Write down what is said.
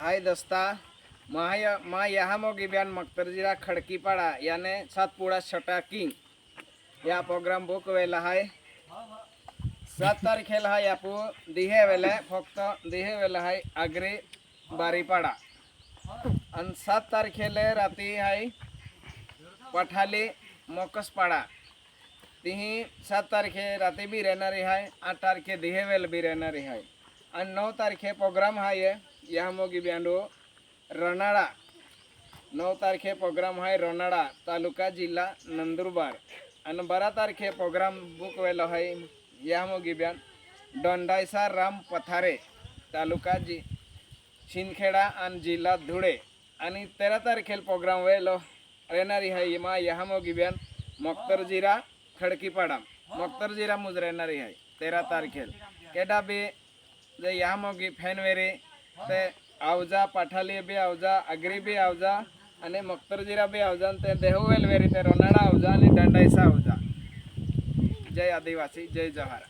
हाय दस्ता मा यहाँ मोगी बयान मक्तरजीरा खडकीपाडा याने सातपुडा छटा किंग या प्रोग्राम बुक वेला हाय 7 तारखेला हाय आपू दिहे वेले फक्त दिहे वेला हाय आगरी बारीपाडा आणि 7 तारखेला रात्री हाय पठाली मोकसपाडा तिही 7 तारखे रात्री भी रहणारी हाय 8 तारखे दिहे वेल भी रहणारी हाय आणि 9 तारखे प्रोग्राम हाय यहाँ मोगी ब्यांडो रनाड़ा 9 तारखे प्रोग्राम है रनाड़ा तालुका जिल्हा नंदुरबार आणि 12 तारखे प्रोग्राम बुक वेलो है यहाँ मोगी ब्यान दोंडाईसा राम पथारे तालुका शिंदखेडा आणि जिल्हा धुळे आणि 13 तारखेला प्रोग्राम वेलो रहणारी है यहाँ मोगी ब्यान मक्तरजीरा खडकीपाडा मक्तरजीरा मुज रहणारी है 13 तारखेला केडा भी जे यहाँ मोगी फैनवेरी ते आवजा पाठाली बी आवजा अग्री बी आवजा आणि मक्तरजीरा बी आवजा ते देहुवेल वेरी ते रोनाडा आवजा आणि दंडाईसा आवजा। जय आदिवासी जय जवाहर।